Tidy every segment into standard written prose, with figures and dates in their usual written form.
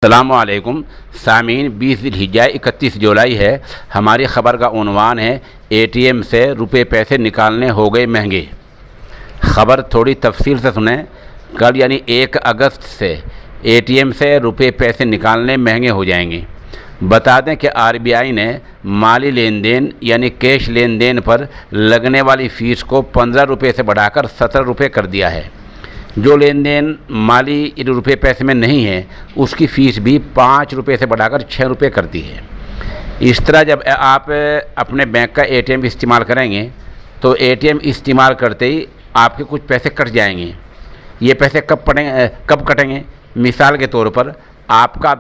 अस्सलामुअलैकुम सामीन 20 ज़िलहिज्जा 31 जुलाई है। हमारी ख़बर का उन्वान है एटीएम से रुपए पैसे निकालने हो गए महंगे। ख़बर थोड़ी तफसील से सुने। कल यानी 1 अगस्त से एटीएम से रुपए पैसे निकालने महंगे हो जाएंगे। बता दें कि आरबीआई ने माली लेन देन यानी कैश लेन देन पर लगने वाली फ़ीस को 15 रुपये से बढ़ाकर 17 रुपये कर दिया है। जो लेन देन माली रुपये पैसे में नहीं है उसकी फ़ीस भी 5 रुपये से बढ़ाकर 6 रुपये कर दी है। इस तरह जब आप अपने बैंक का एटीएम इस्तेमाल करेंगे तो एटीएम इस्तेमाल करते ही आपके कुछ पैसे कट जाएंगे। ये पैसे कब कटेंगे? मिसाल के तौर पर आपका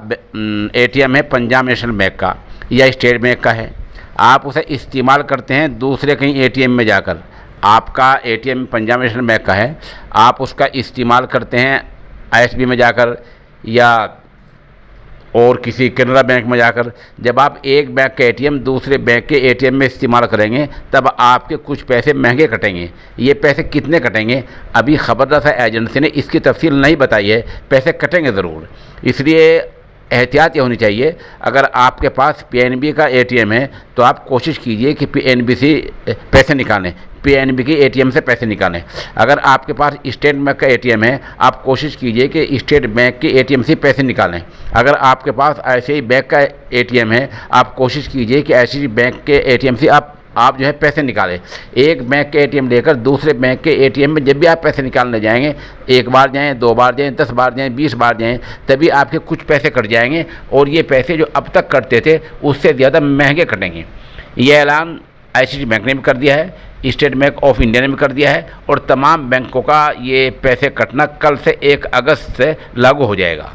एटीएम है पंजाब नेशनल बैंक का या स्टेट बैंक का है, आप उसे इस्तेमाल करते हैं दूसरे कहीं एटीएम में जाकर। आपका एटीएम पंजाब नेशनल बैंक का है, आप उसका इस्तेमाल करते हैं आईएसबी में जाकर या और किसी कैनरा बैंक में जाकर। जब आप एक बैंक के एटीएम दूसरे बैंक के एटीएम में इस्तेमाल करेंगे तब आपके कुछ पैसे महंगे कटेंगे। ये पैसे कितने कटेंगे अभी खबरदार एजेंसी ने इसकी तफसील नहीं बताई है। पैसे कटेंगे ज़रूर, इसलिए एहतियात ये होनी चाहिए। अगर आपके पास पीएनबी का एटीएम है तो आप कोशिश कीजिए कि पीएनबी से पैसे निकालें, पीएनबी के एटीएम से पैसे निकालें। अगर आपके पास स्टेट बैंक का एटीएम है आप कोशिश कीजिए कि स्टेट बैंक के एटीएम से पैसे निकालें। अगर आपके पास आईसीआईसीआई बैंक का एटीएम है आप कोशिश कीजिए कि आईसीआईसीआई बैंक के एटीएम से आप जो है पैसे निकालें। एक बैंक के एटीएम लेकर दूसरे बैंक के एटीएम में जब भी आप पैसे निकालने जाएंगे, 1 बार जाएं, 2 बार जाएं, 10 बार जाएं, 20 बार जाएं, तभी आपके कुछ पैसे कट जाएंगे और ये पैसे जो अब तक कटते थे उससे ज़्यादा महंगे कटेंगे। ये ऐलान आईसीआईसीआई बैंक ने भी कर दिया है, स्टेट बैंक ऑफ इंडिया ने भी कर दिया है और तमाम बैंकों का ये पैसे कटना कल से 1 अगस्त से लागू हो जाएगा।